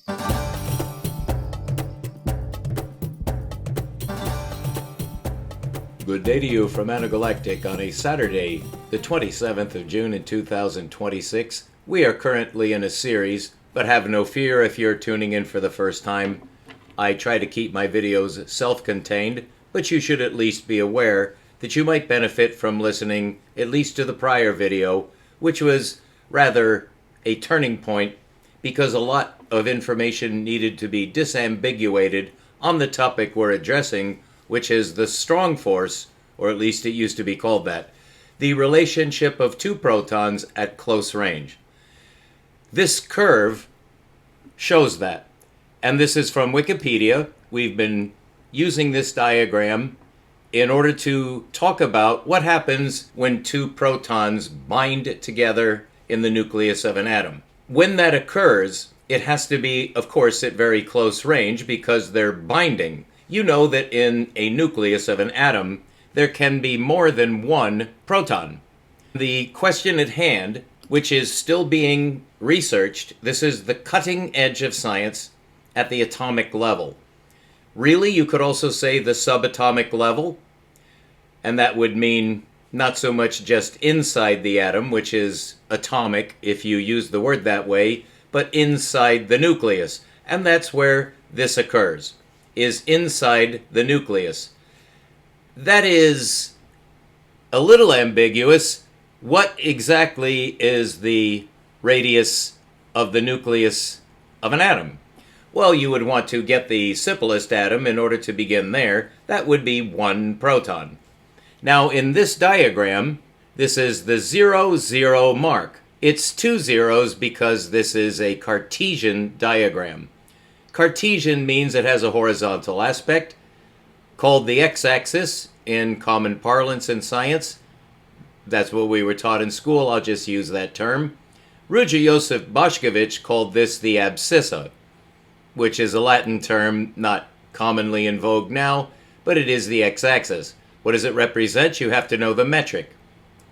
Good day to you from Anagalactic on a Saturday, the 27th of June in 2026. We are currently in a series, but have no fear if you're tuning in for the first time. I try to keep my videos self-contained, but you should at least be aware that you might benefit from listening at least to the prior video, which was rather a turning point because a lot of information needed to be disambiguated on the topic we're addressing, which is the strong force, or at least it used to be called that, the relationship of two protons at close range. This curve shows that, and this is from Wikipedia. We've been using this diagram in order to talk about what happens when two protons bind together in the nucleus of an atom. When that occurs, it has to be, of course, at very close range because they're binding. You know that in a nucleus of an atom, there can be more than one proton. The question at hand, which is still being researched, this is the cutting edge of science at the atomic level. Really, you could also say the subatomic level, and that would mean not so much just inside the atom, which is atomic if you use the word that way, but inside the nucleus. And that's where this occurs, is inside the nucleus. That is a little ambiguous. What exactly is the radius of the nucleus of an atom? Well, you would want to get the simplest atom in order to begin there. That would be one proton. Now, in this diagram, this is the 0, 0 mark. It's two zeros because this is a Cartesian diagram. Cartesian means it has a horizontal aspect, called the x-axis in common parlance in science. That's what we were taught in school. I'll just use that term. Ruja Joseph Bošković called this the abscissa, which is a Latin term not commonly in vogue now, but it is the x-axis. What does it represent? You have to know the metric.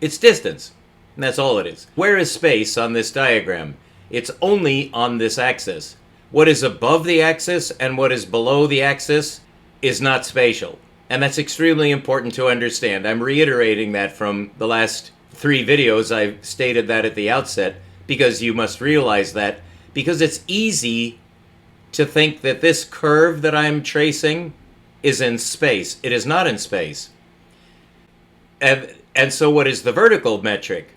It's distance, and that's all it is. Where is space on this diagram? It's only on this axis. What is above the axis and what is below the axis is not spatial. And that's extremely important to understand. I'm reiterating that from the last 3 videos. I've stated that at the outset because you must realize that, because it's easy to think that this curve that I'm tracing is in space. It is not in space. And so what is the vertical metric?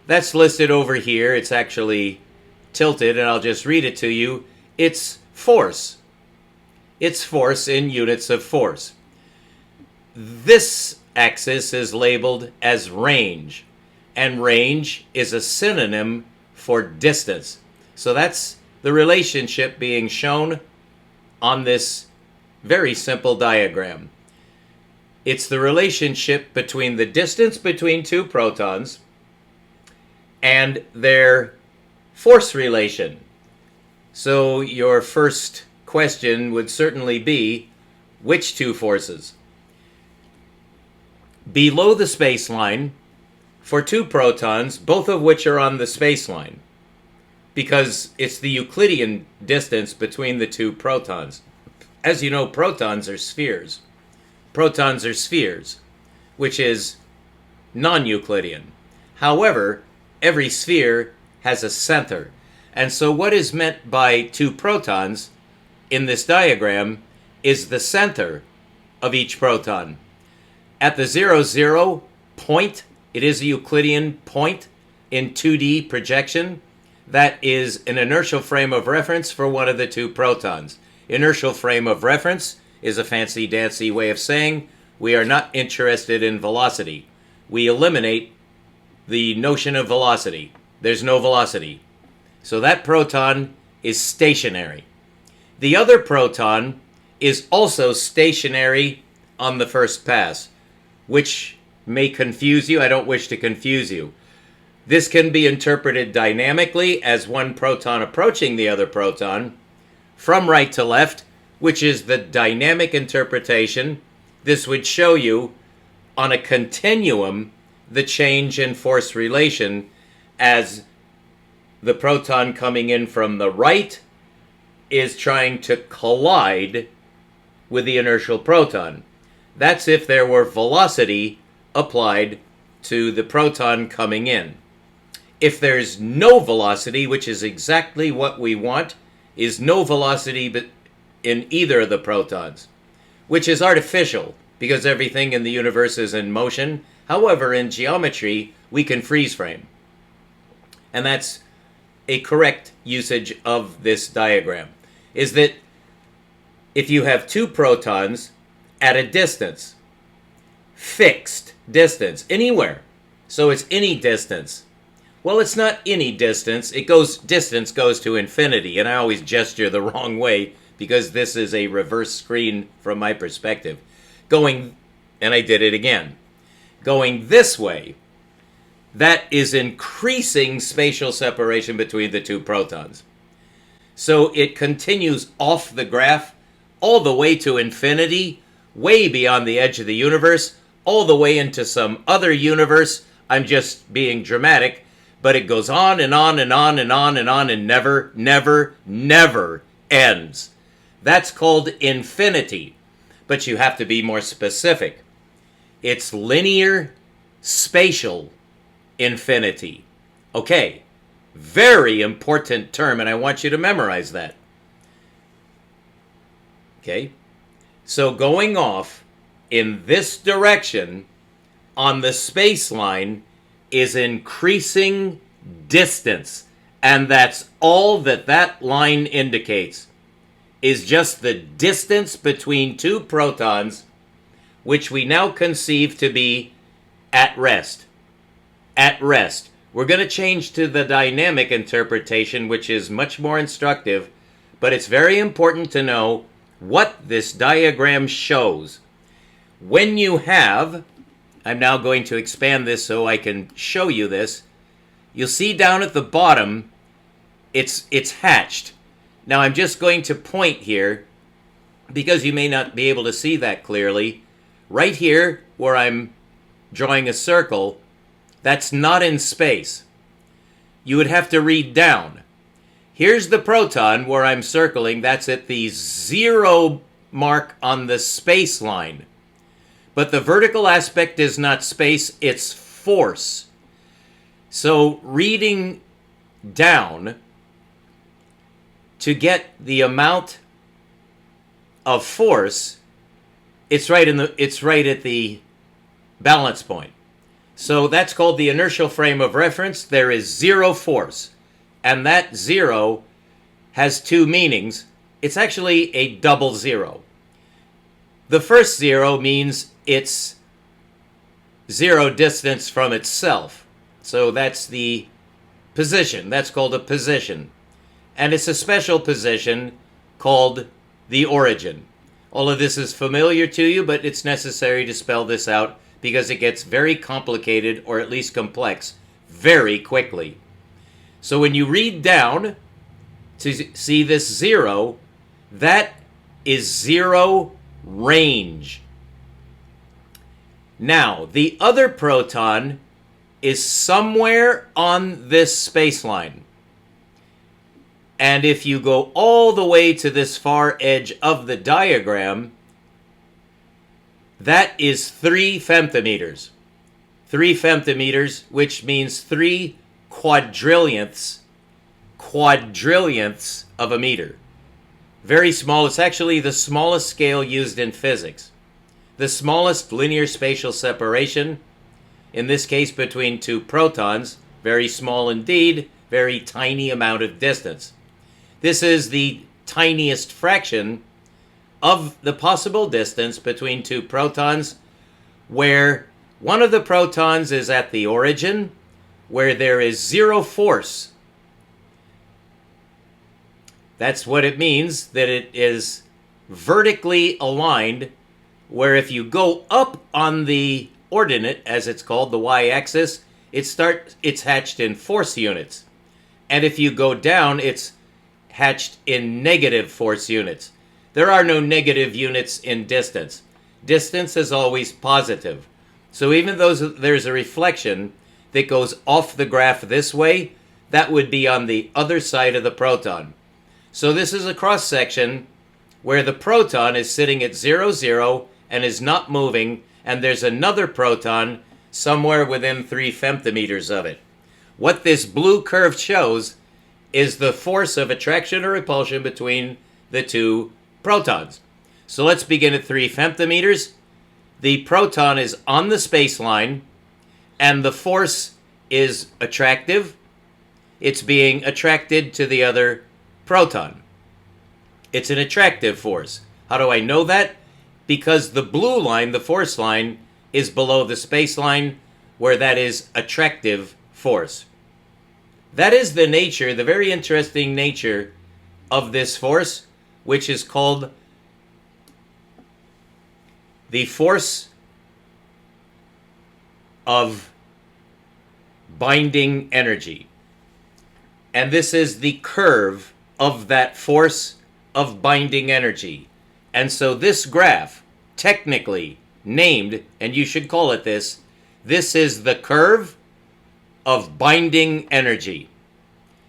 That's listed over here. It's actually tilted, and I'll just read it to you. It's force. It's force in units of force. This axis is labeled as range, and range is a synonym for distance. So that's the relationship being shown on this very simple diagram. It's the relationship between the distance between two protons and their force relation. So your first question would certainly be, which two forces? Below the spaceline, for two protons, both of which are on the spaceline, because it's the Euclidean distance between the two protons. As you know, protons are spheres. Protons are spheres, which is non-Euclidean. However, every sphere has a center. And so what is meant by two protons in this diagram is the center of each proton. At the 0, 0 point, it is a Euclidean point in 2D projection. That is an inertial frame of reference for one of the two protons. Inertial frame of reference is a fancy-dancy way of saying we are not interested in velocity. We eliminate the notion of velocity. There's no velocity. So that proton is stationary. The other proton is also stationary on the first pass, which may confuse you. I don't wish to confuse you. This can be interpreted dynamically as one proton approaching the other proton from right to left, which is the dynamic interpretation. This would show you on a continuum the change in force relation as the proton coming in from the right is trying to collide with the inertial proton. That's if there were velocity applied to the proton coming in. If there's no velocity, which is exactly what we want, is no velocity in either of the protons, which is artificial because everything in the universe is in motion. However, in geometry, we can freeze frame. And that's a correct usage of this diagram, is that if you have two protons at a distance, fixed distance, anywhere, so it's any distance. Well, it's not any distance. Distance goes to infinity, and I always gesture the wrong way because this is a reverse screen from my perspective. And I did it again. Going this way, that is increasing spatial separation between the two protons. So it continues off the graph all the way to infinity, way beyond the edge of the universe, all the way into some other universe. I'm just being dramatic, but it goes on and on and on and on and on and never, never, never ends. That's called infinity, but you have to be more specific. It's linear spatial infinity. Okay, very important term, and I want you to memorize that. Okay, so going off in this direction on the space line is increasing distance, and that's all that line indicates, is just the distance between two protons, which we now conceive to be at rest. At rest. We're going to change to the dynamic interpretation, which is much more instructive, but it's very important to know what this diagram shows. When you have, I'm now going to expand this so I can show you this, you'll see down at the bottom, it's hatched. Now I'm just going to point here, because you may not be able to see that clearly. Right here, where I'm drawing a circle, that's not in space. You would have to read down. Here's the proton where I'm circling. That's at the 0 mark on the space line. But the vertical aspect is not space, it's force. So reading down to get the amount of force, it's right at the balance point. So that's called the inertial frame of reference. There is 0 force. And that 0 has two meanings. It's actually a double 0. The first 0 means it's 0 distance from itself. So that's the position. That's called a position. And it's a special position called the origin. All of this is familiar to you, but it's necessary to spell this out because it gets very complicated, or at least complex, very quickly. So when you read down to see this 0, that is 0 range. Now, the other proton is somewhere on this space line. And if you go all the way to this far edge of the diagram, that is 3 femtometers. 3 femtometers, which means 3 quadrillionths of a meter. Very small. It's actually the smallest scale used in physics. The smallest linear spatial separation, in this case between two protons, very small indeed, very tiny amount of distance. This is the tiniest fraction of the possible distance between two protons, where one of the protons is at the origin, where there is 0 force. That's what it means, that it is vertically aligned, where if you go up on the ordinate, as it's called, the y-axis, it's hatched in force units. And if you go down, it's hatched in negative force units. There are no negative units in distance. Distance is always positive. So even though there's a reflection that goes off the graph this way, that would be on the other side of the proton. So this is a cross-section where the proton is sitting at 0, 0 and is not moving, and there's another proton somewhere within 3 femtometers of it. What this blue curve shows is the force of attraction or repulsion between the two protons. So let's begin at 3 femtometers. The proton is on the space line, and the force is attractive. It's being attracted to the other proton. It's an attractive force. How do I know that? Because the blue line, the force line, is below the space line, where that is attractive force. That is the nature, the very interesting nature of this force, which is called the force of binding energy. And this is the curve of that force of binding energy. And so this graph, technically named, and you should call it this is the curve of binding energy.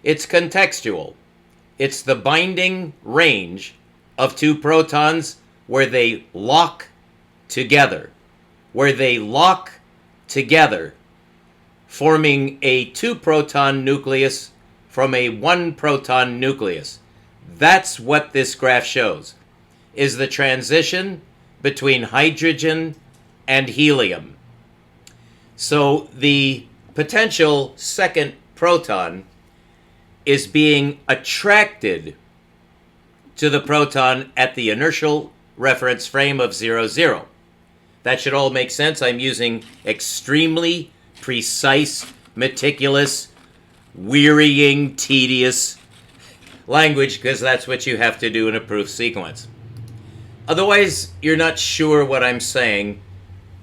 It's contextual. It's the binding range of two protons where they lock together, forming a 2-proton nucleus from a 1-proton nucleus. That's what this graph shows, is the transition between hydrogen and helium. So the potential second proton is being attracted to the proton at the inertial reference frame of 0, 0. That should all make sense. I'm using extremely precise, meticulous, wearying, tedious language because that's what you have to do in a proof sequence. Otherwise, you're not sure what I'm saying,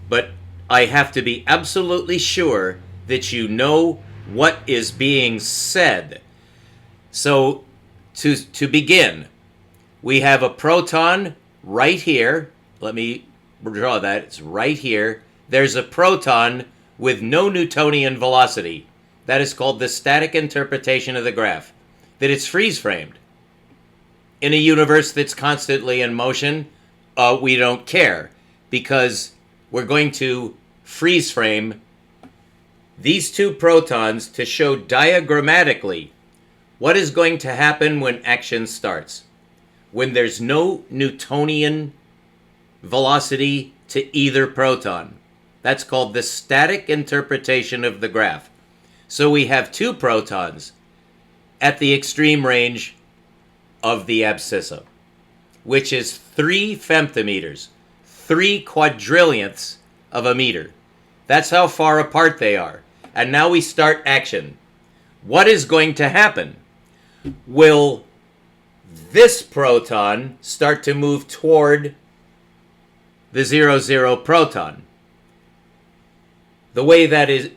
but I have to be absolutely sure that you know what is being said. So, to begin, we have a proton right here. Let me draw that. It's right here. There's a proton with no Newtonian velocity. That is called the static interpretation of the graph, that it's freeze-framed. In a universe that's constantly in motion, we don't care, because we're going to freeze frame these two protons to show diagrammatically what is going to happen when action starts, when there's no Newtonian velocity to either proton. That's called the static interpretation of the graph. So we have two protons at the extreme range of the abscissa, which is 3 femtometers, 3 quadrillionths of a meter. That's how far apart they are. And now we start action. What is going to happen? Will this proton start to move toward the 0, 0 proton? The way that is,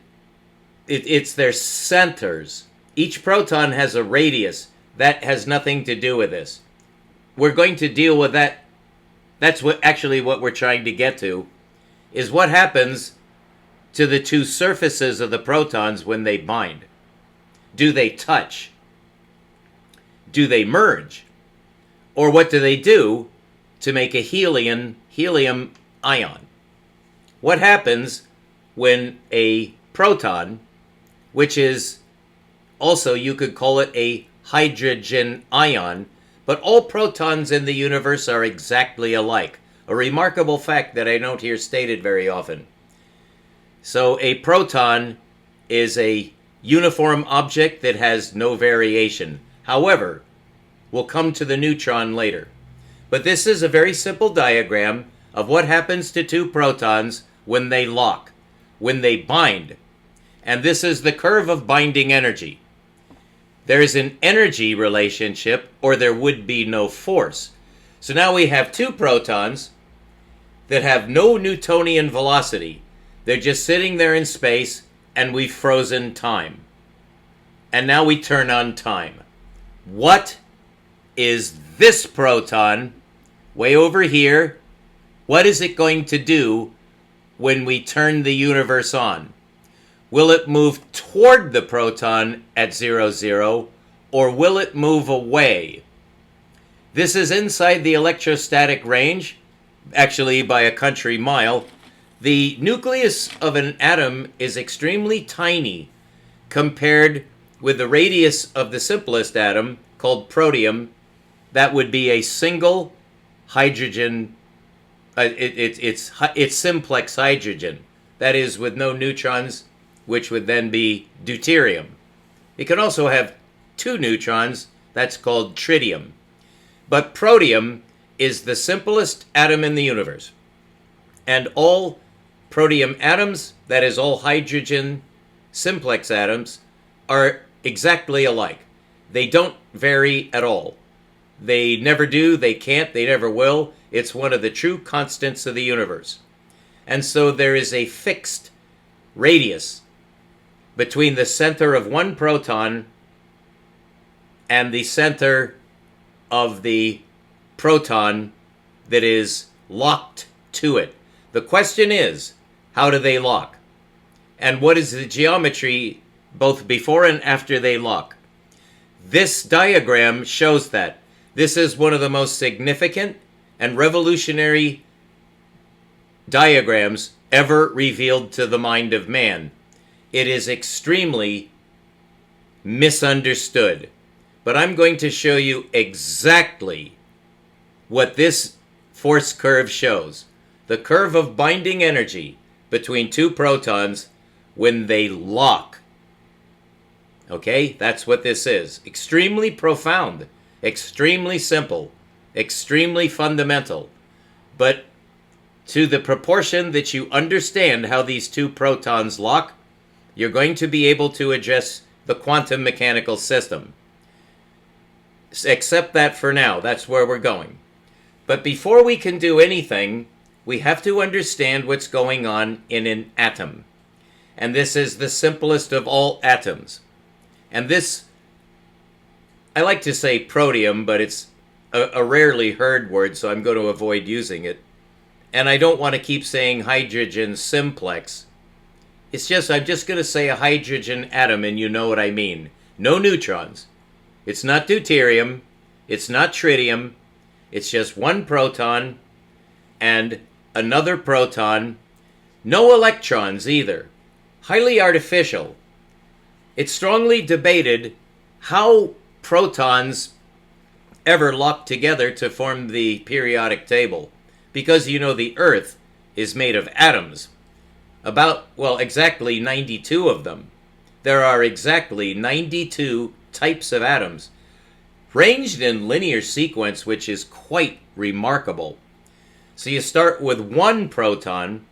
it's their centers. Each proton has a radius. That has nothing to do with this. We're going to deal with that. That's what we're trying to get to, is what happens to the two surfaces of the protons when they bind. Do they touch? Do they merge? Or what do they do to make a helium ion? What happens when a proton, which is also, you could call it a hydrogen ion, but all protons in the universe are exactly alike. A remarkable fact that I don't hear stated very often. So a proton is a uniform object that has no variation. However, we'll come to the neutron later. But this is a very simple diagram of what happens to two protons when they lock, when they bind. And this is the curve of binding energy. There is an energy relationship, or there would be no force. So now we have two protons that have no Newtonian velocity. They're just sitting there in space, and we've frozen time. And now we turn on time. What is this proton way over here? What is it going to do when we turn the universe on? Will it move toward the proton at 0, 0, or will it move away? This is inside the electrostatic range, actually by a country mile. The nucleus of an atom is extremely tiny compared with the radius of the simplest atom, called protium. That would be a single hydrogen. It's simplex hydrogen. That is, with no neutrons, which would then be deuterium. It can also have two neutrons. That's called tritium. But protium is the simplest atom in the universe. And all protium atoms, that is, all hydrogen simplex atoms, are exactly alike. They don't vary at all. They never do, they can't, they never will. It's one of the true constants of the universe. And so there is a fixed radius between the center of one proton and the center of the proton that is locked to it. The question is, how do they lock? And what is the geometry both before and after they lock? This diagram shows that. This is one of the most significant and revolutionary diagrams ever revealed to the mind of man. It is extremely misunderstood. But I'm going to show you exactly what this force curve shows. The curve of binding energy between two protons when they lock. Okay, that's what this is. Extremely profound, extremely simple, extremely fundamental. But to the proportion that you understand how these two protons lock, you're going to be able to address the quantum mechanical system. Accept that for now. That's where we're going. But before we can do anything, we have to understand what's going on in an atom. And this is the simplest of all atoms. And this, I like to say protium, but it's a rarely heard word, so I'm going to avoid using it. And I don't want to keep saying hydrogen simplex. It's just, I'm just going to say a hydrogen atom, and you know what I mean. No neutrons. It's not deuterium. It's not tritium. It's just one proton and another proton. No electrons either. Highly artificial. It's strongly debated how protons ever lock together to form the periodic table. Because, you know, the Earth is made of atoms. Exactly 92 of them. There are exactly 92 types of atoms, ranged in linear sequence, which is quite remarkable. So you start with one proton.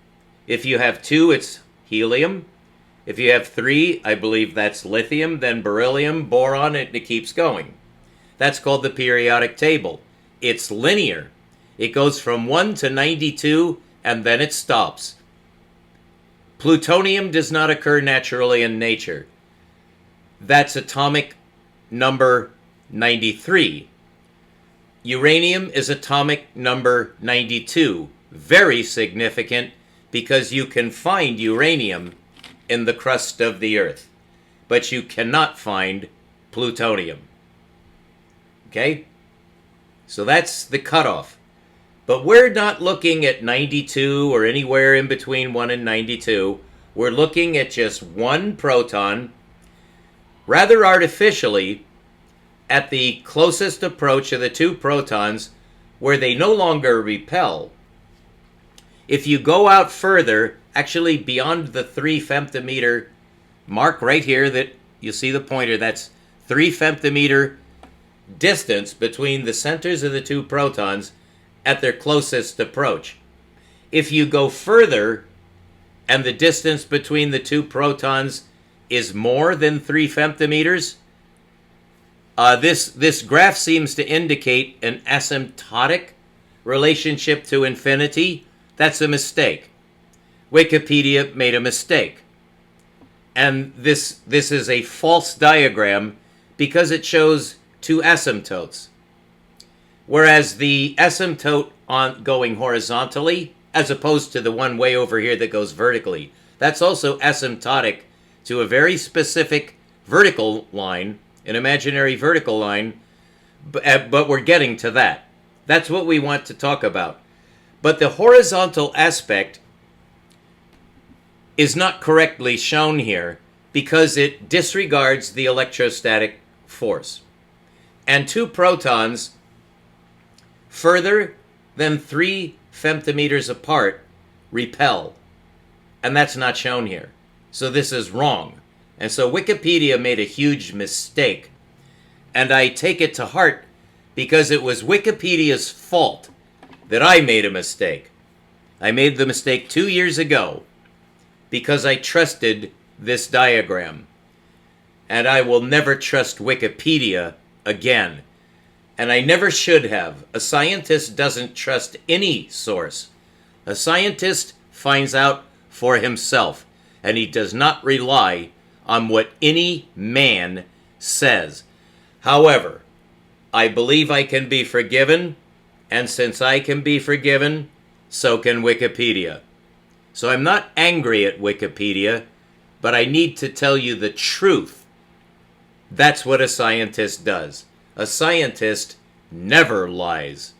If you have two, it's helium. If you have three, I believe that's lithium, then beryllium, boron, and it keeps going. That's called the periodic table. It's linear. It goes from 1 to 92, and then it stops. Plutonium does not occur naturally in nature. That's atomic number 93. Uranium is atomic number 92. Very significant because you can find uranium in the crust of the Earth, but you cannot find plutonium. Okay? So that's the cutoff. But we're not looking at 92 or anywhere in between 1 and 92. We're looking at just one proton, rather artificially, at the closest approach of the two protons where they no longer repel. If you go out further, actually beyond the 3 femtometer mark right here, that you see the pointer, that's 3 femtometer distance between the centers of the two protons at their closest approach. If you go further and the distance between the two protons is more than 3 femtometers, this graph seems to indicate an asymptotic relationship to infinity. That's a mistake. Wikipedia made a mistake. And this is a false diagram because it shows two asymptotes. Whereas the asymptote going horizontally, as opposed to the one way over here that goes vertically, that's also asymptotic to a very specific vertical line, an imaginary vertical line, But we're getting to that. That's what we want to talk about. But the horizontal aspect is not correctly shown here because it disregards the electrostatic force. And two protons further than 3 femtometers apart repel. And that's not shown here. So this is wrong. And so Wikipedia made a huge mistake. And I take it to heart because it was Wikipedia's fault that I made a mistake. I made the mistake 2 years ago because I trusted this diagram. And I will never trust Wikipedia again. And I never should have. A scientist doesn't trust any source. A scientist finds out for himself, and he does not rely on what any man says. However, I believe I can be forgiven, and since I can be forgiven, so can Wikipedia. So I'm not angry at Wikipedia, but I need to tell you the truth. That's what a scientist does. A scientist never lies.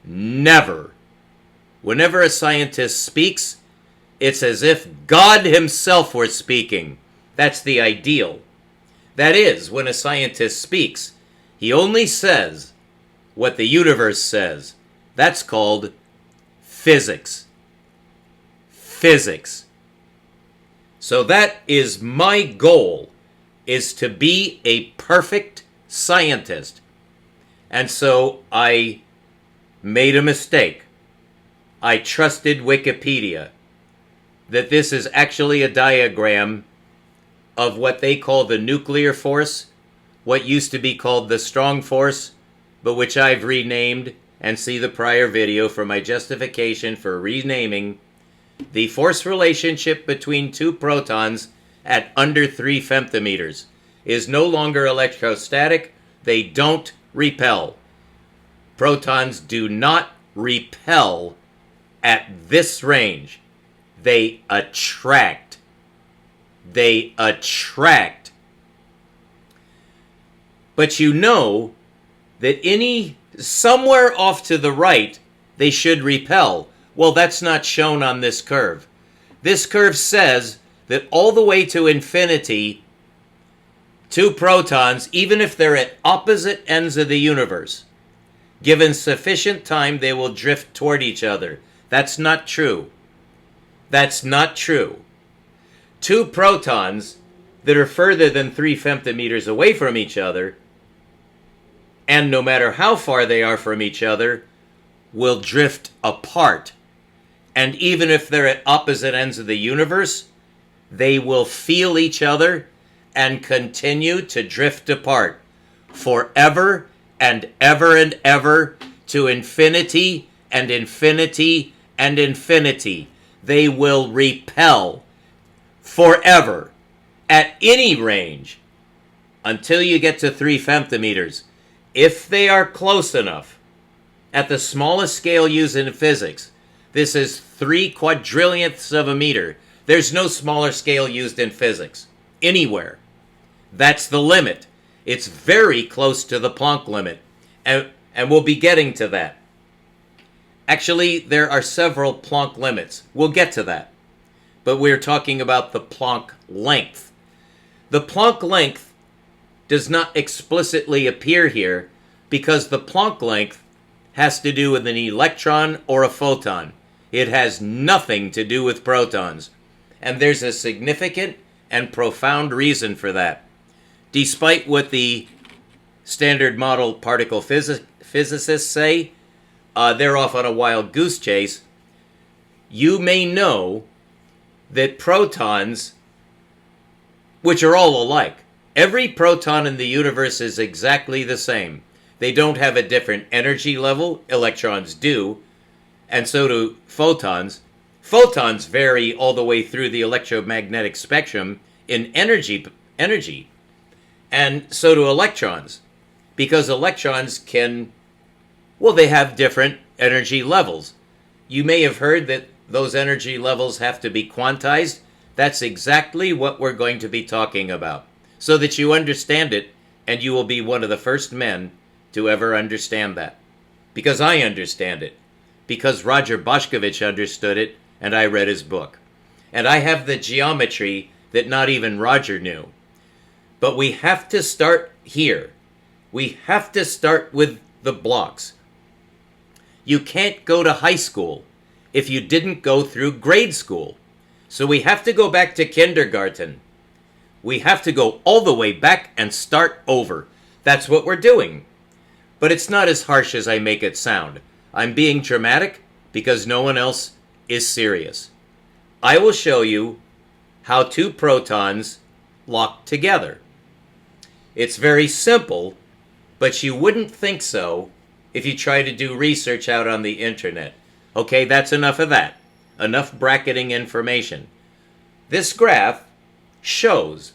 Never. Whenever a scientist speaks, it's as if God himself were speaking. That's the ideal. That is, when a scientist speaks, he only says what the universe says. That's called physics. Physics. So that is my goal, is to be a perfect scientist. And so I made a mistake. I trusted Wikipedia that this is actually a diagram of what they call the nuclear force, what used to be called the strong force, but which I've renamed, and see the prior video for my justification for renaming. The force relationship between two protons at under 3 femtometers is no longer electrostatic. They don't repel. Protons do not repel at this range. They attract. They attract. But you know that somewhere off to the right, they should repel. Well, that's not shown on this curve. This curve says that all the way to infinity, two protons, even if they're at opposite ends of the universe, given sufficient time, they will drift toward each other. That's not true. That's not true. Two protons that are further than 3 femtometers away from each other, and no matter how far they are from each other, will drift apart. And even if they're at opposite ends of the universe, they will feel each other and continue to drift apart forever and ever and ever to infinity and infinity and infinity. They will repel forever at any range until you get to 3 femtometers. If they are close enough, at the smallest scale used in physics, this is 3 quadrillionths of a meter. There's no smaller scale used in physics anywhere. That's the limit. It's very close to the Planck limit, and we'll be getting to that. Actually, there are several Planck limits. We'll get to that. But we're talking about the Planck length. The Planck length does not explicitly appear here because the Planck length has to do with an electron or a photon. It has nothing to do with protons. And there's a significant and profound reason for that. Despite what the standard model particle physicists say, they're off on a wild goose chase. You may know that protons, which are all alike, every proton in the universe is exactly the same. They don't have a different energy level. Electrons do. And so do photons. Photons vary all the way through the electromagnetic spectrum in energy. And so do electrons. Because electrons they have different energy levels. You may have heard that those energy levels have to be quantized. That's exactly what we're going to be talking about, so that you understand it, and you will be one of the first men to ever understand that. Because I understand it. Because Roger Boshkovich understood it, and I read his book. And I have the geometry that not even Roger knew. But we have to start here. We have to start with the blocks. You can't go to high school if you didn't go through grade school. So we have to go back to kindergarten. We have to go all the way back and start over. That's what we're doing. But it's not as harsh as I make it sound. I'm being dramatic because no one else is serious. I will show you how two protons lock together. It's very simple, but you wouldn't think so if you try to do research out on the internet. Okay, that's enough of that. Enough bracketing information. This graph shows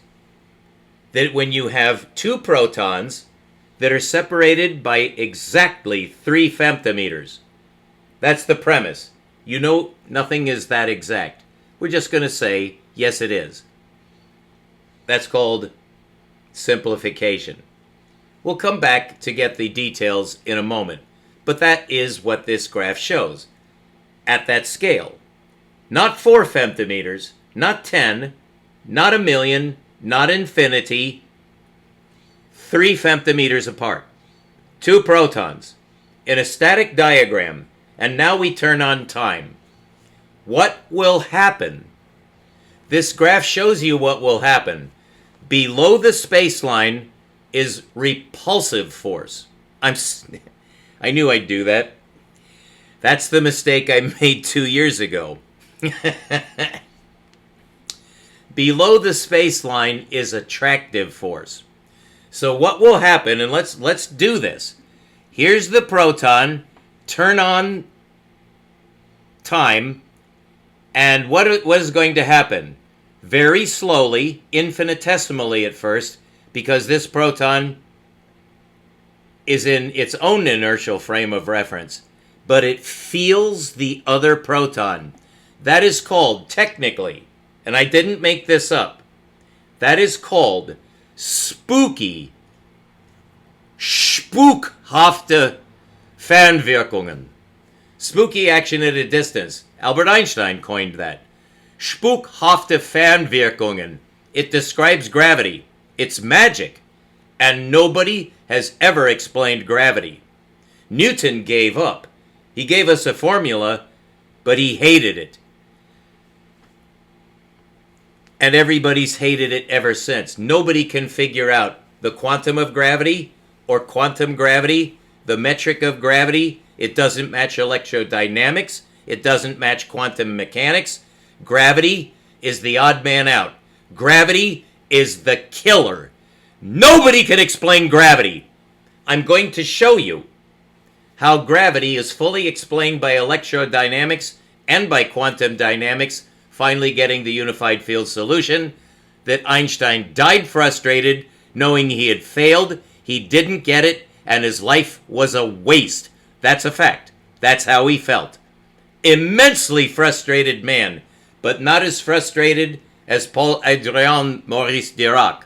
that when you have two protons that are separated by exactly 3 femtometers, that's the premise. You know nothing is that exact. We're just going to say, yes it is. That's called simplification. We'll come back to get the details in a moment, but that is what this graph shows. At that scale. Not 4 femtometers, not 10, not a million, not infinity, 3 femtometers apart. 2 protons in a static diagram, and now we turn on time. What will happen? This graph shows you what will happen. Below the spaceline is repulsive force. I knew I'd do that. That's the mistake I made 2 years ago. Below the spaceline is attractive force. So what will happen, and let's do this. Here's the proton, turn on time, and what is going to happen? Very slowly, infinitesimally at first, because this proton is in its own inertial frame of reference, but it feels the other proton. That is called, technically, and I didn't make this up, that is called spooky, spookhafte Fernwirkungen. Spooky action at a distance. Albert Einstein coined that. Spookhafte Fernwirkungen. It describes gravity. It's magic. And nobody has ever explained gravity. Newton gave up. He gave us a formula, but he hated it. And everybody's hated it ever since. Nobody can figure out the quantum of gravity or quantum gravity, the metric of gravity. It doesn't match electrodynamics. It doesn't match quantum mechanics. Gravity is the odd man out. Gravity is the killer. Nobody can explain gravity. I'm going to show you how gravity is fully explained by electrodynamics and by quantum dynamics, finally getting the unified field solution, that Einstein died frustrated, knowing he had failed, he didn't get it, and his life was a waste. That's a fact. That's how he felt. Immensely frustrated man, but not as frustrated as Paul-Adrien Maurice Dirac.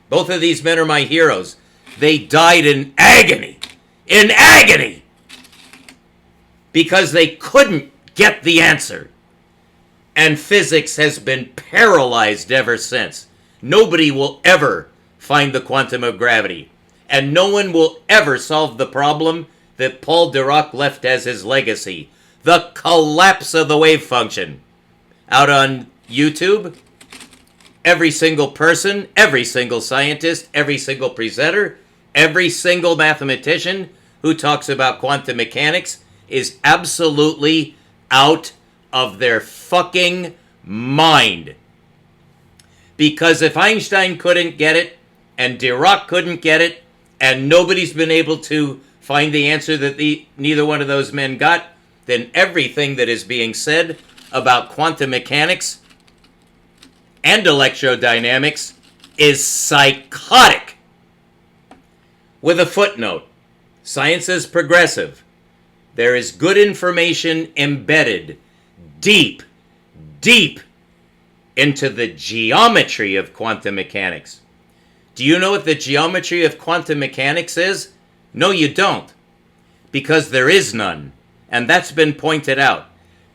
Both of these men are my heroes. They died in agony. In agony! Because they couldn't get the answer. And physics has been paralyzed ever since. Nobody will ever find the quantum of gravity. And no one will ever solve the problem that Paul Dirac left as his legacy. The collapse of the wave function. Out on YouTube, every single person, every single scientist, every single presenter, every single mathematician who talks about quantum mechanics is absolutely out of their fucking mind. Because if Einstein couldn't get it, and Dirac couldn't get it, and nobody's been able to find the answer that neither one of those men got, then everything that is being said about quantum mechanics and electrodynamics is psychotic. With a footnote, science is progressive. There is good information embedded deep, deep into the geometry of quantum mechanics. Do you know what the geometry of quantum mechanics is? No, you don't, because there is none, and that's been pointed out.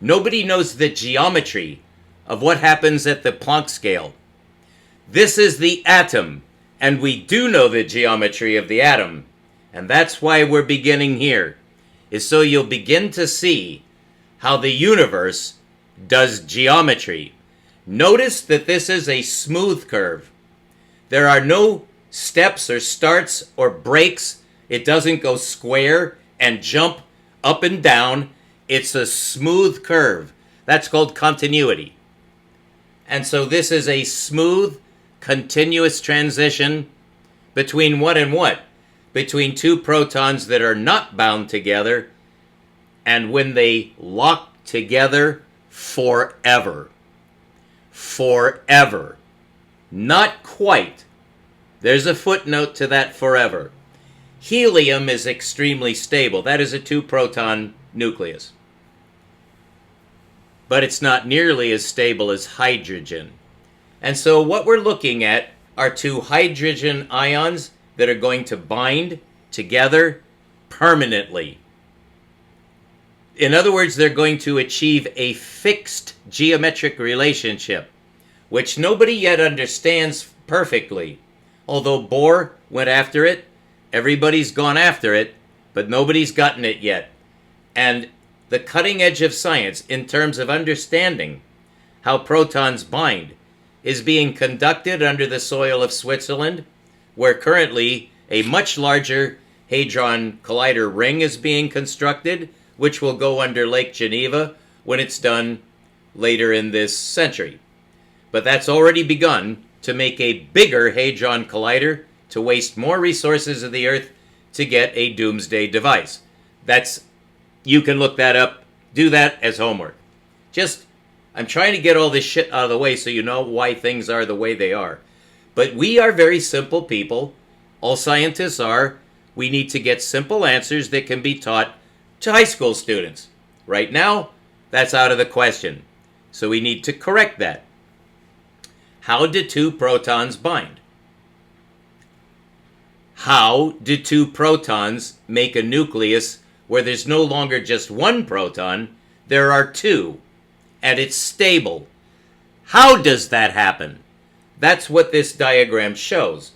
Nobody knows the geometry of what happens at the Planck scale. This is the atom, and we do know the geometry of the atom, and that's why we're beginning here, is so you'll begin to see how the universe does geometry. Notice that this is a smooth curve. There are no steps or starts or breaks. It doesn't go square and jump up and down. It's a smooth curve. That's called continuity. And so this is a smooth, continuous transition between what and what? Between two protons that are not bound together, and when they lock together, forever. Forever. Not quite. There's a footnote to that forever. Helium is extremely stable. That is a two-proton nucleus. But it's not nearly as stable as hydrogen. And so what we're looking at are two hydrogen ions that are going to bind together permanently. In other words, they're going to achieve a fixed geometric relationship, which nobody yet understands perfectly. Although Bohr went after it, everybody's gone after it, but nobody's gotten it yet. And the cutting edge of science in terms of understanding how protons bind is being conducted under the soil of Switzerland, where currently a much larger Hadron Collider ring is being constructed, which will go under Lake Geneva when it's done later in this century. But that's already begun to make a bigger Hadron Collider to waste more resources of the Earth to get a doomsday device. You can look that up, do that as homework. I'm trying to get all this shit out of the way so you know why things are the way they are. But we are very simple people. All scientists are. We need to get simple answers that can be taught to high school students. Right now, that's out of the question. So we need to correct that. How do two protons bind? How do two protons make a nucleus where there's no longer just one proton, there are two, and it's stable? How does that happen? That's what this diagram shows.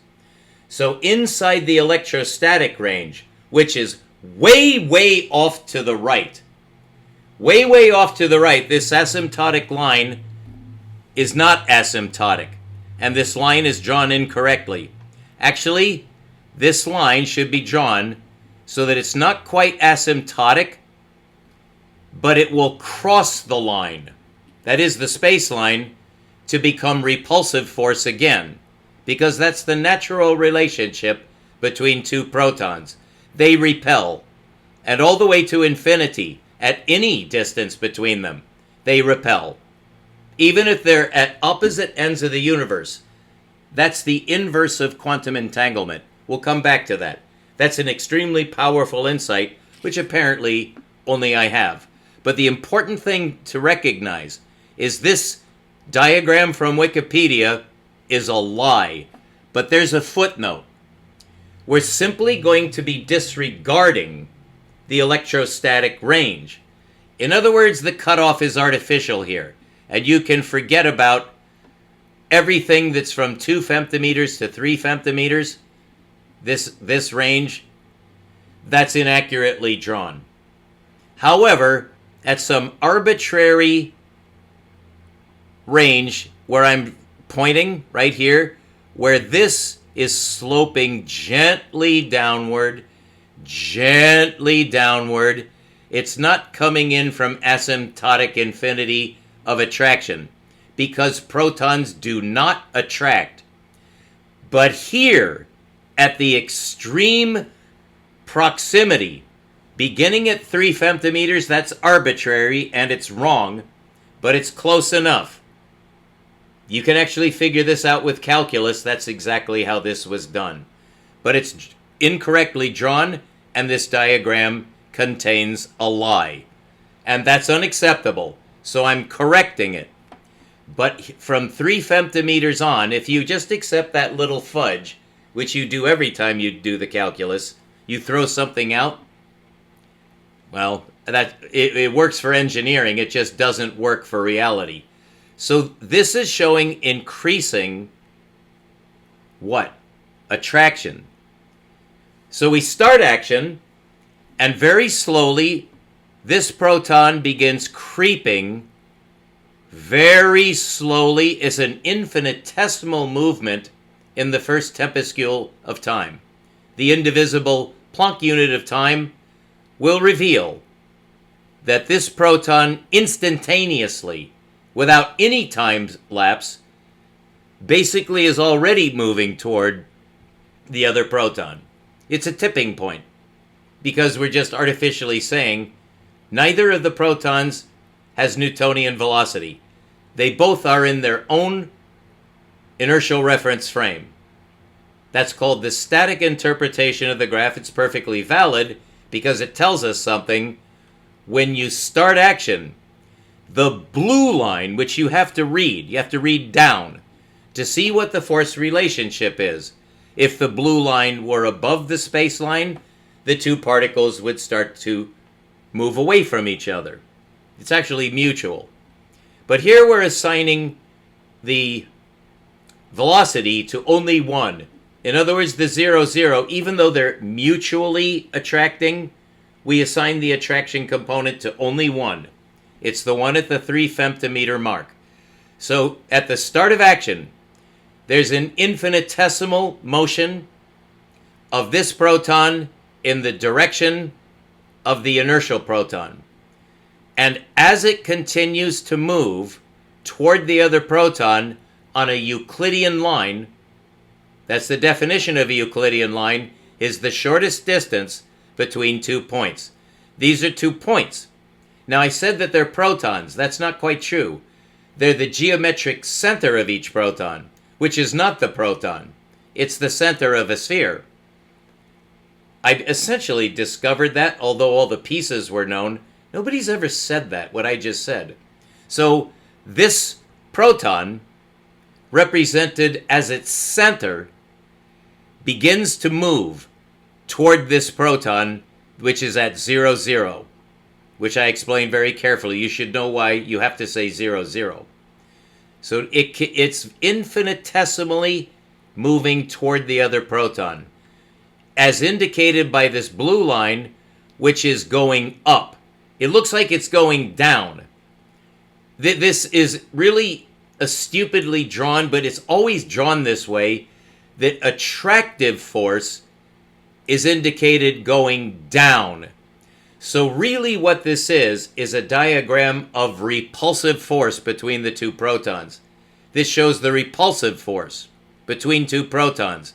So inside the electrostatic range, which is way, way off to the right, this asymptotic line is not asymptotic, and this line is drawn incorrectly. Actually, this line should be drawn so that it's not quite asymptotic, but it will cross the line, that is the space line, to become repulsive force again, because that's the natural relationship between two protons. They repel, and all the way to infinity, at any distance between them, they repel. Even if they're at opposite ends of the universe. That's the inverse of quantum entanglement. We'll come back to that. That's an extremely powerful insight, which apparently only I have. But the important thing to recognize is this diagram from Wikipedia is a lie. But there's a footnote. We're simply going to be disregarding the electrostatic range. In other words, the cutoff is artificial here. And you can forget about everything that's from 2 femtometers to 3 femtometers. This range, that's inaccurately drawn. However, at some arbitrary range where I'm pointing right here, where this is sloping gently downward, it's not coming in from asymptotic infinity of attraction, because protons do not attract. But here, at the extreme proximity, beginning at 3 femtometers, that's arbitrary and it's wrong, but it's close enough. You can actually figure this out with calculus. That's exactly how this was done. But it's incorrectly drawn, and this diagram contains a lie. And that's unacceptable, so I'm correcting it. But from 3 femtometers on, if you just accept that little fudge, which you do every time you do the calculus, you throw something out. Well, it works for engineering. It just doesn't work for reality. So this is showing increasing what? Attraction. So we start action, and very slowly, this proton begins creeping very slowly. It's an infinitesimal movement in the first tempuscule of time. The indivisible Planck unit of time will reveal that this proton instantaneously, without any time lapse, basically is already moving toward the other proton. It's a tipping point, because we're just artificially saying neither of the protons has Newtonian velocity. They both are in their own inertial reference frame. That's called the static interpretation of the graph. It's perfectly valid because it tells us something. When you start action, the blue line, which you have to read down to see what the force relationship is. If the blue line were above the space line, the two particles would start to move away from each other. It's actually mutual. But here we're assigning the velocity to only one. In other words, the 0, 0, even though they're mutually attracting, we assign the attraction component to only one. It's the one at the 3 femtometer mark. So at the start of action, there's an infinitesimal motion of this proton in the direction of the inertial proton. And as it continues to move toward the other proton on a Euclidean line, that's the definition of a Euclidean line, is the shortest distance between 2 points. These are 2 points. Now I said that they're protons. That's not quite true. They're the geometric center of each proton, which is not the proton. It's the center of a sphere. I essentially discovered that, although all the pieces were known. Nobody's ever said that, what I just said. So this proton, represented as its center, begins to move toward this proton, which is at 0, 0, which I explained very carefully. You should know why you have to say 0, 0. So it's infinitesimally moving toward the other proton, as indicated by this blue line, which is going up. It looks like it's going down. This is really a stupidly drawn, but it's always drawn this way, that attractive force is indicated going down. So really what this is a diagram of repulsive force between the two protons. This shows the repulsive force between two protons.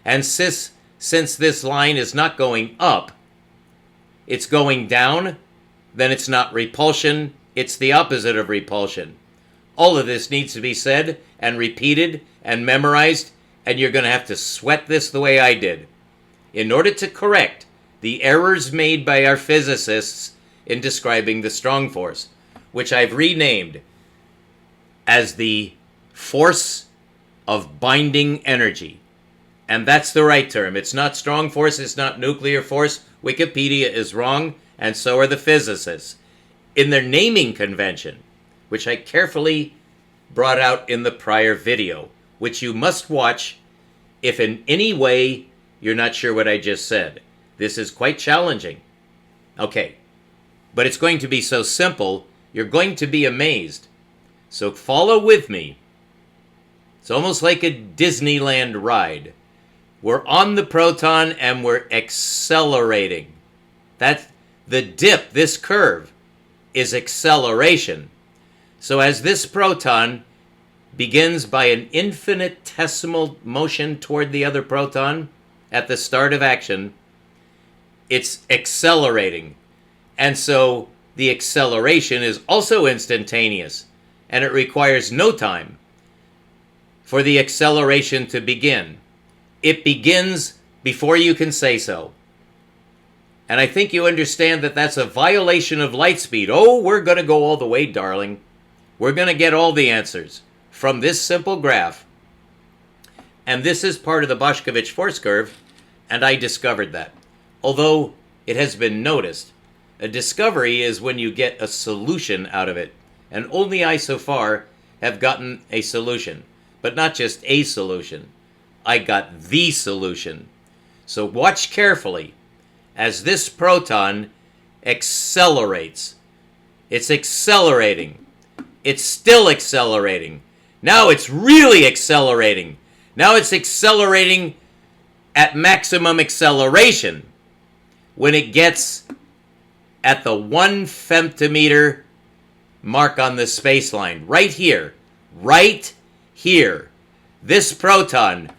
And since this line is not going up, it's going down, then it's not repulsion, it's the opposite of repulsion. All of this needs to be said and repeated and memorized, and you're going to have to sweat this the way I did, in order to correct the errors made by our physicists in describing the strong force, which I've renamed as the force of binding energy. And that's the right term. It's not strong force, it's not nuclear force. Wikipedia is wrong, and so are the physicists. In their naming convention, which I carefully brought out in the prior video, which you must watch if in any way you're not sure what I just said. This is quite challenging. Okay, but it's going to be so simple, you're going to be amazed. So follow with me. It's almost like a Disneyland ride. We're on the proton and we're accelerating. That's the dip, this curve, is acceleration. So as this proton begins by an infinitesimal motion toward the other proton at the start of action, it's accelerating. And so the acceleration is also instantaneous, and it requires no time for the acceleration to begin. It begins before you can say so. And I think you understand that that's a violation of light speed. Oh, we're going to go all the way, darling. We're going to get all the answers from this simple graph. And this is part of the Boshkovich force curve, and I discovered that. although it has been noticed. A discovery is when you get a solution out of it. And only I so far have gotten a solution. But not just a solution. I got the solution. So watch carefully as this proton accelerates. It's accelerating. It's still accelerating. Now it's really accelerating. Now it's accelerating at maximum acceleration when it gets at the 1 femtometer mark on the spaceline. Right here. Right here. This proton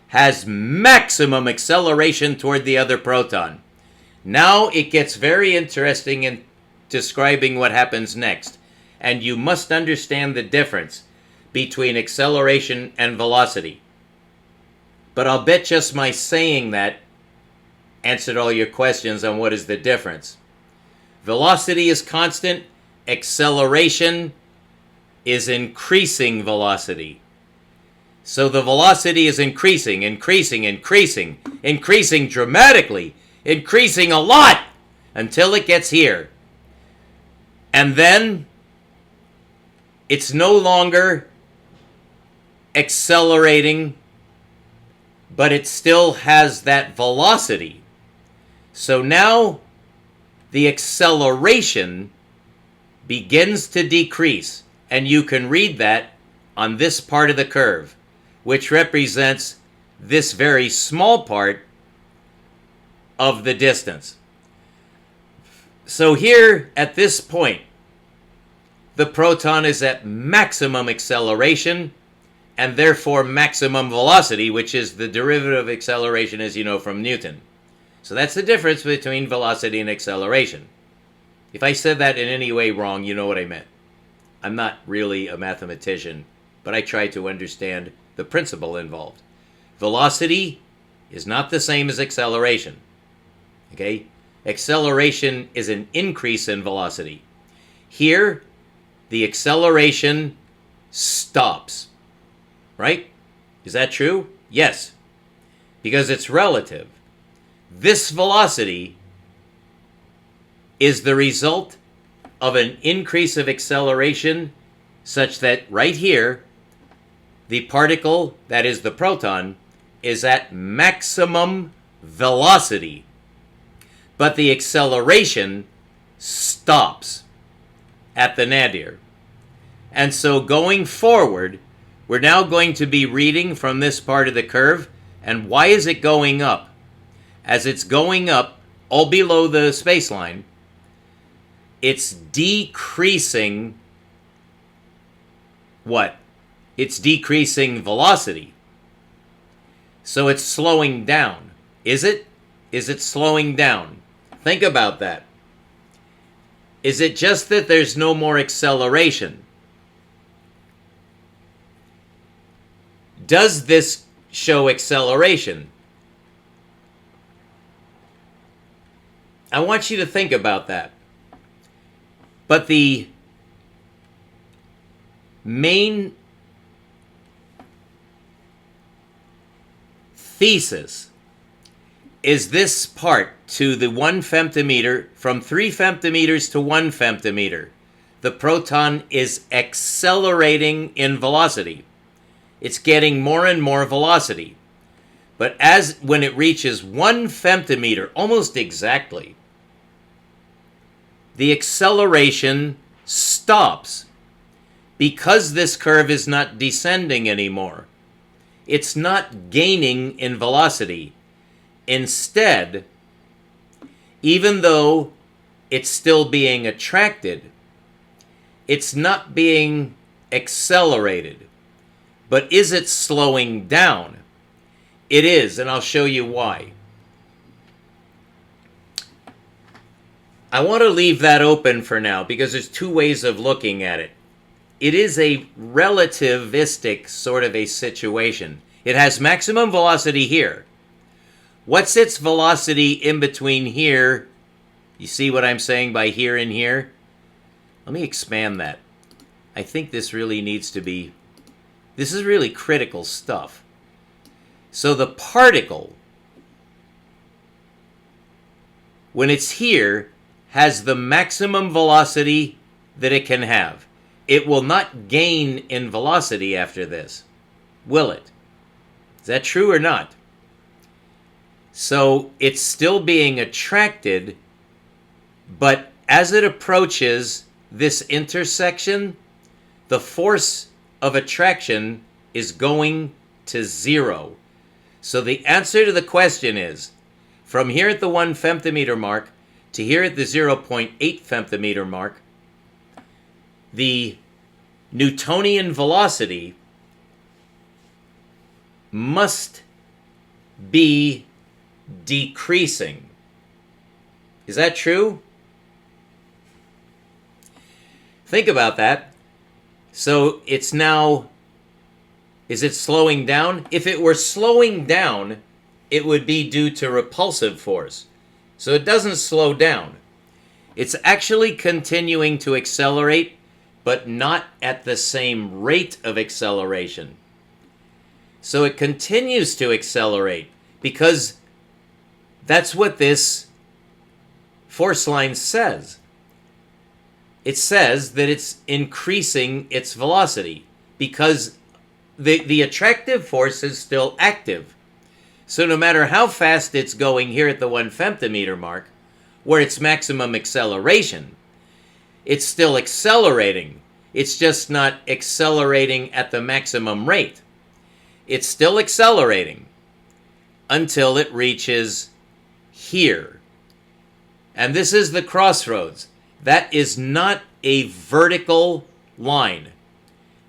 has maximum acceleration toward the other proton. Now it gets very interesting in describing what happens next. And you must understand the difference between acceleration and velocity. But I'll bet just my saying that answered all your questions on what is the difference. Velocity is constant. Acceleration is increasing velocity. So the velocity is increasing dramatically, increasing a lot until it gets here. And then it's no longer accelerating, but it still has that velocity. So now the acceleration begins to decrease, and you can read that on this part of the curve, which represents this very small part of the distance. So here, at this point, the proton is at maximum acceleration, and therefore maximum velocity, which is the derivative of acceleration, as you know from Newton. So that's the difference between velocity and acceleration. If I said that in any way wrong, you know what I meant. I'm not really a mathematician, but I try to understand the principle involved. Velocity is not the same as acceleration. Okay? Acceleration is an increase in velocity. Here, the acceleration stops. Right? Is that true? Yes. Because it's relative. This velocity is the result of an increase of acceleration such that right here, the particle, that is the proton, is at maximum velocity. But the acceleration stops at the nadir. And so going forward, we're now going to be reading from this part of the curve. And why is it going up? As it's going up, all below the spaceline, it's decreasing what? It's decreasing velocity. So it's slowing down. Is it? Is it slowing down? Think about that. Is it just that there's no more acceleration? Does this show acceleration? I want you to think about that. But the main thesis is this part to the 1 femtometer, from 3 femtometers to 1 femtometer. The proton is accelerating in velocity. It's getting more and more velocity. But when it reaches 1 femtometer, almost exactly, the acceleration stops because this curve is not descending anymore. It's not gaining in velocity. Instead, even though it's still being attracted, it's not being accelerated. But is it slowing down? It is, and I'll show you why. I want to leave that open for now because there's two ways of looking at it. It is a relativistic sort of a situation. It has maximum velocity here. What's its velocity in between here? You see what I'm saying by here and here? Let me expand that. I think this really needs to be... This is really critical stuff. So the particle when it's here, has the maximum velocity that it can have. It will not gain in velocity after this, will it? Is that true or not? So it's still being attracted, but as it approaches this intersection, the force of attraction is going to 0. So the answer to the question is, from here at the 1 femtometer mark to here at the 0.8 femtometer mark, the Newtonian velocity must be decreasing. Is that true? Think about that. So it's now, is it slowing down? If it were slowing down, it would be due to repulsive force. So it doesn't slow down. It's actually continuing to accelerate, but not at the same rate of acceleration. So it continues to accelerate because that's what this force line says. It says that it's increasing its velocity because the attractive force is still active. So no matter how fast it's going here at the 1 femtometer mark, where its maximum acceleration, it's still accelerating. It's just not accelerating at the maximum rate. It's still accelerating until it reaches here. And this is the crossroads. That is not a vertical line.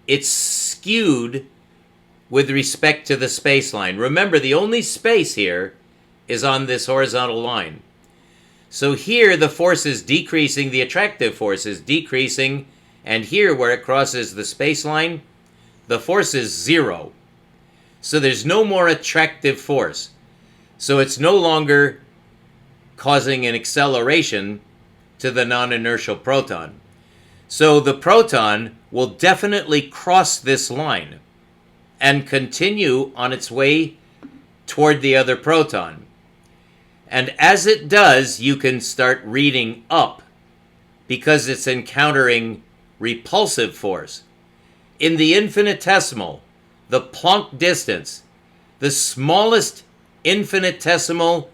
It's skewed with respect to the space line. Remember, the only space here is on this horizontal line. So here the force is decreasing, the attractive force is decreasing, and here where it crosses the space line, the force is 0. So there's no more attractive force. So it's no longer causing an acceleration to the non-inertial proton. So the proton will definitely cross this line and continue on its way toward the other proton. And as it does, you can start reading up because it's encountering repulsive force. In the infinitesimal, the Planck distance, the smallest infinitesimal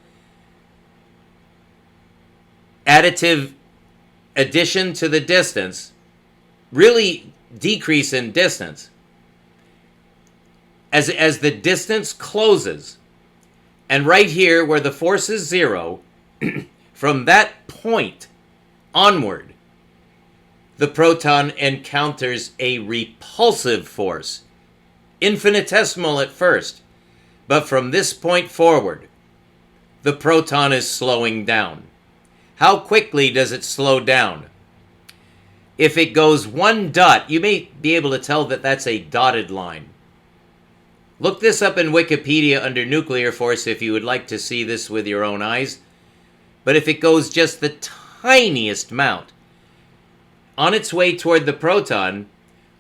additive addition to the distance, really decrease in distance. As the distance closes, and right here where the force is 0, from that point onward, the proton encounters a repulsive force, infinitesimal at first, but from this point forward, the proton is slowing down. How quickly does it slow down? If it goes 1 dot, you may be able to tell that that's a dotted line. Look this up in Wikipedia under nuclear force if you would like to see this with your own eyes. But if it goes just the tiniest amount on its way toward the proton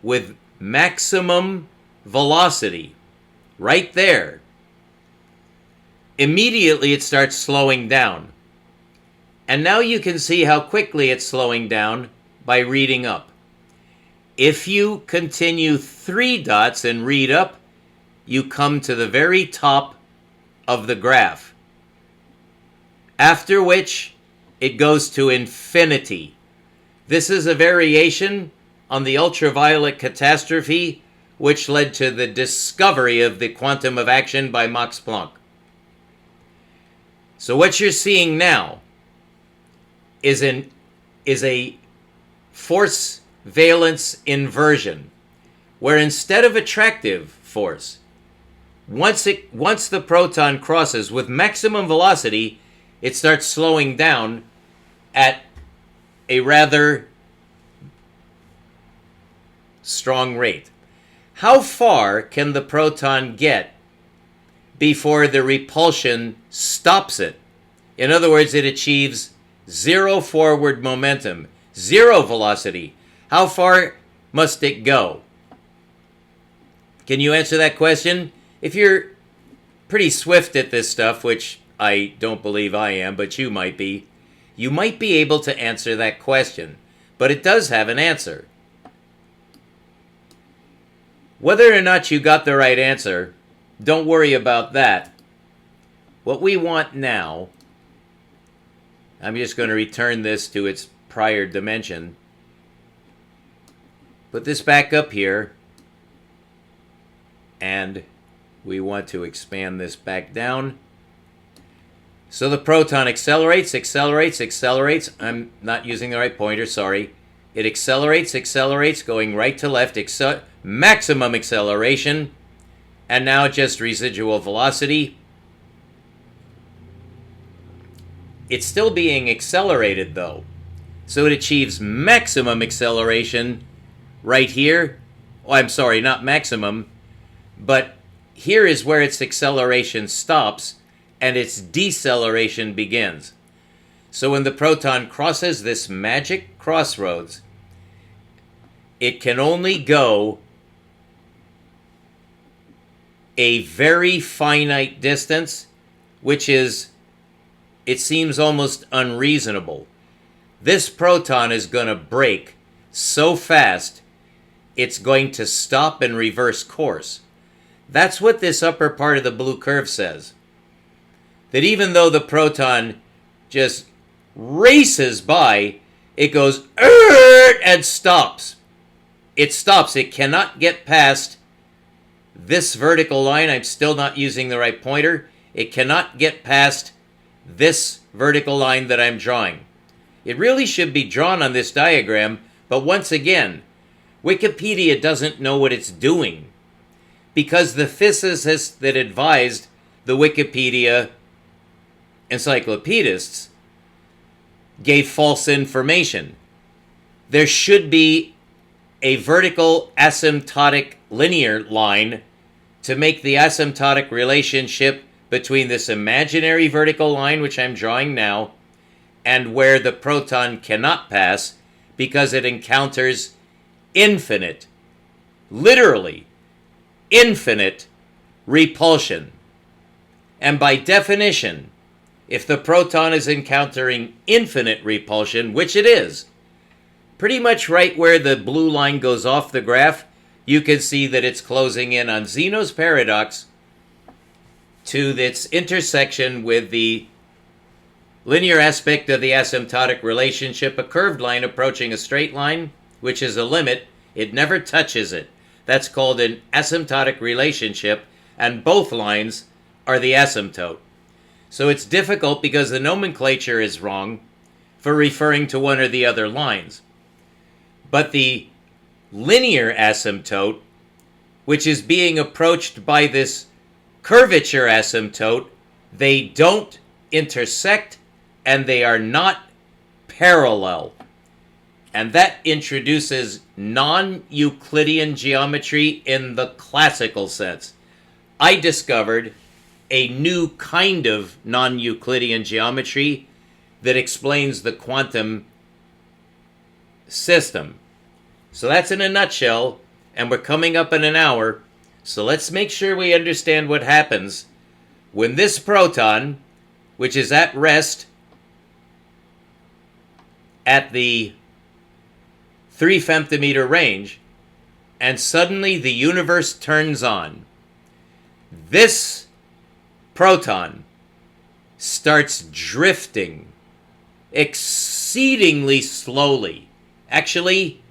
with maximum velocity, right there, immediately it starts slowing down. And now you can see how quickly it's slowing down by reading up. If you continue 3 dots and read up, you come to the very top of the graph, after which it goes to infinity. This is a variation on the ultraviolet catastrophe, which led to the discovery of the quantum of action by Max Planck. So what you're seeing now is a force valence inversion, where instead of attractive force, once the proton crosses with maximum velocity, it starts slowing down at a rather strong rate. How far can the proton get before the repulsion stops it? In other words, it achieves 0 forward momentum, 0 velocity. How far must it go? Can you answer that question? If you're pretty swift at this stuff, which I don't believe I am, but you might be, you might be able to answer that question. But it does have an answer. Whether or not you got the right answer, don't worry about that. What we want now, I'm just going to return this to its prior dimension. Put this back up here. And we want to expand this back down. So the proton accelerates, accelerates, accelerates. I'm not using the right pointer, sorry. It accelerates, accelerates, going right to left, maximum acceleration. And now just residual velocity. It's still being accelerated though. So it achieves maximum acceleration right here. Oh, I'm sorry, not maximum. But here is where its acceleration stops and its deceleration begins. So when the proton crosses this magic crossroads, it can only go a very finite distance, which is, it seems almost unreasonable. This proton is going to break so fast, it's going to stop and reverse course. That's what this upper part of the blue curve says. That even though the proton just races by, it goes and stops. It stops. It cannot get past this vertical line. I'm still not using the right pointer. It cannot get past this vertical line that I'm drawing. It really should be drawn on this diagram, but once again, Wikipedia doesn't know what it's doing, because the physicists that advised the Wikipedia encyclopedists gave false information. There should be a vertical asymptotic linear line to make the asymptotic relationship between this imaginary vertical line, which I'm drawing now, and where the proton cannot pass because it encounters infinite, literally infinite repulsion. And by definition, if the proton is encountering infinite repulsion, which it is, pretty much right where the blue line goes off the graph, you can see that it's closing in on Zeno's paradox to its intersection with the linear aspect of the asymptotic relationship, a curved line approaching a straight line, which is a limit. It never touches it. That's called an asymptotic relationship, and both lines are the asymptote. So it's difficult because the nomenclature is wrong for referring to one or the other lines. But the linear asymptote, which is being approached by this curvature asymptote, they don't intersect and they are not parallel. And that introduces non-Euclidean geometry in the classical sense. I discovered a new kind of non-Euclidean geometry that explains the quantum system. So that's in a nutshell, and we're coming up in an hour. So let's make sure we understand what happens when this proton, which is at rest at the 3 femtometer range, and suddenly the universe turns on. This proton starts drifting exceedingly slowly, actually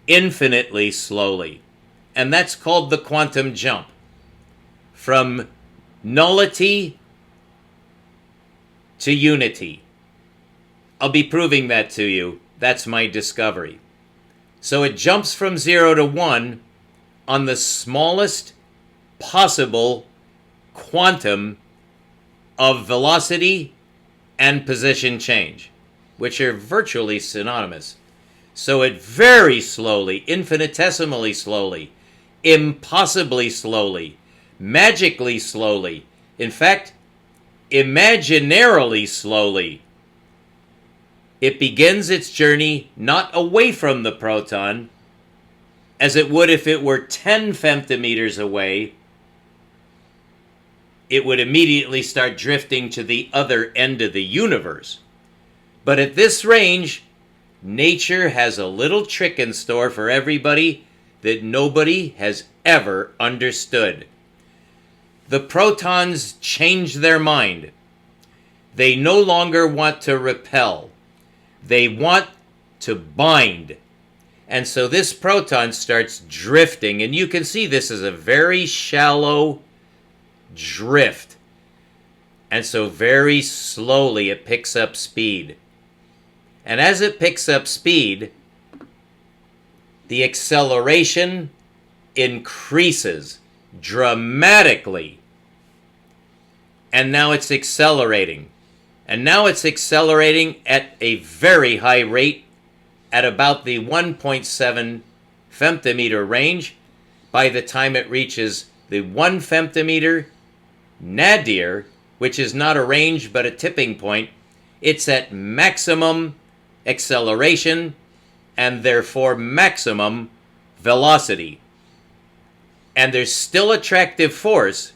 infinitely slowly, and that's called the quantum jump from nullity to unity. I'll be proving that to you. That's my discovery. So it jumps from 0 to 1 on the smallest possible quantum of velocity and position change, which are virtually synonymous. So it very slowly, infinitesimally slowly, impossibly slowly, magically slowly, in fact, imaginarily slowly, it begins its journey not away from the proton, as it would if it were 10 femtometers away. It would immediately start drifting to the other end of the universe. But at this range, nature has a little trick in store for everybody that nobody has ever understood. The protons change their mind. They no longer want to repel. They want to bind. And so this proton starts drifting, and you can see this is a very shallow drift. And so very slowly it picks up speed. And as it picks up speed, the acceleration increases dramatically. And now it's accelerating. And now it's accelerating at a very high rate at about the 1.7 femtometer range. By the time it reaches the 1 femtometer nadir, which is not a range but a tipping point, it's at maximum acceleration and therefore maximum velocity. And there's still attractive force,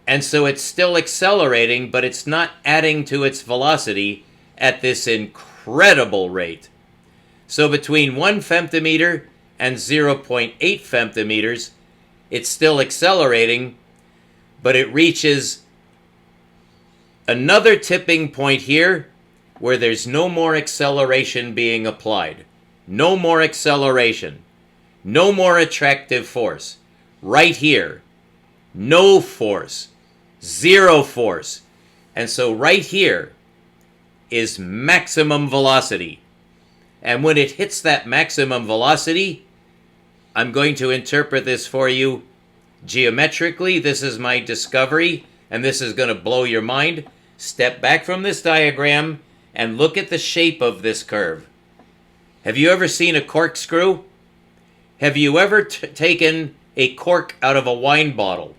and so it's still accelerating, but it's not adding to its velocity at this incredible rate. So between 1 femtometer and 0.8 femtometers, it's still accelerating, but it reaches another tipping point here where there's no more acceleration being applied. No more acceleration. No more attractive force. Right here. No force. Zero force. And so right here is maximum velocity. And when it hits that maximum velocity, I'm going to interpret this for you geometrically. This is my discovery, and this is going to blow your mind. Step back from this diagram and look at the shape of this curve. Have you ever seen a corkscrew? Have you ever taken a cork out of a wine bottle?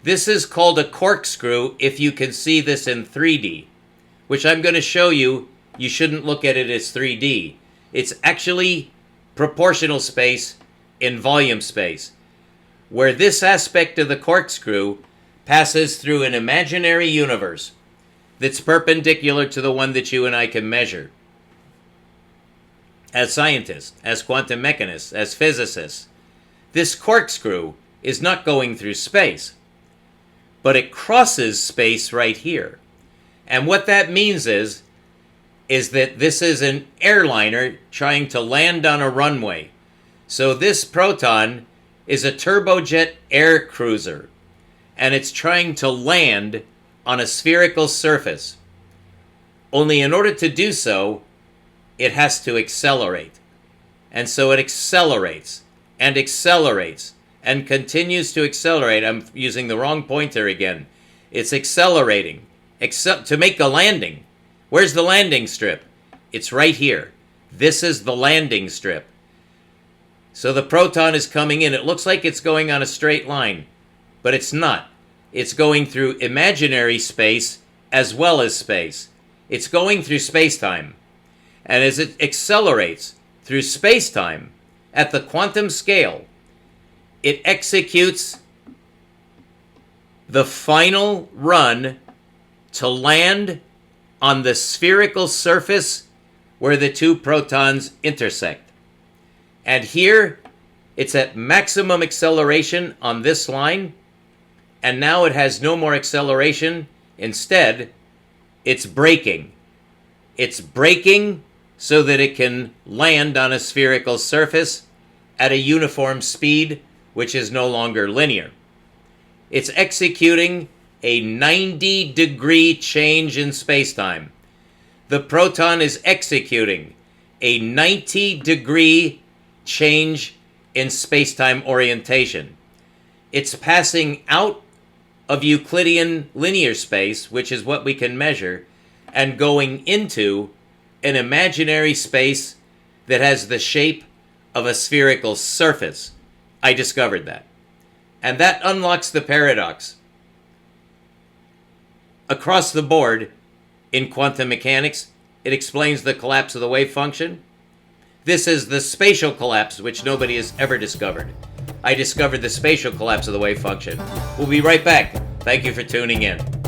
This is called a corkscrew if you can see this in 3D, which I'm going to show you. You shouldn't look at it as 3D. It's actually proportional space in volume space, where this aspect of the corkscrew passes through an imaginary universe that's perpendicular to the one that you and I can measure. As scientists, as quantum mechanists, as physicists, this corkscrew is not going through space, but it crosses space right here. And what that means is that this is an airliner trying to land on a runway. So this proton is a turbojet air cruiser, and it's trying to land on a spherical surface. Only in order to do so, it has to accelerate. And so it accelerates and accelerates and continues to accelerate. I'm using the wrong pointer again. It's accelerating to make a landing. Where's the landing strip? It's right here. This is the landing strip. So the proton is coming in. It looks like it's going on a straight line, but it's not. It's going through imaginary space as well as space. It's going through space-time. And as it accelerates through space-time at the quantum scale, it executes the final run to land on the spherical surface where the two protons intersect. And here, it's at maximum acceleration on this line, and now it has no more acceleration. Instead, it's braking. It's braking so that it can land on a spherical surface at a uniform speed, which is no longer linear. It's executing a 90-degree change in spacetime. The proton is executing a 90-degree change in spacetime orientation. It's passing out of Euclidean linear space, which is what we can measure, and going into an imaginary space that has the shape of a spherical surface. I discovered that. And that unlocks the paradox. Across the board, in quantum mechanics, it explains the collapse of the wave function. This is the spatial collapse, which nobody has ever discovered. I discovered the spatial collapse of the wave function. We'll be right back. Thank you for tuning in.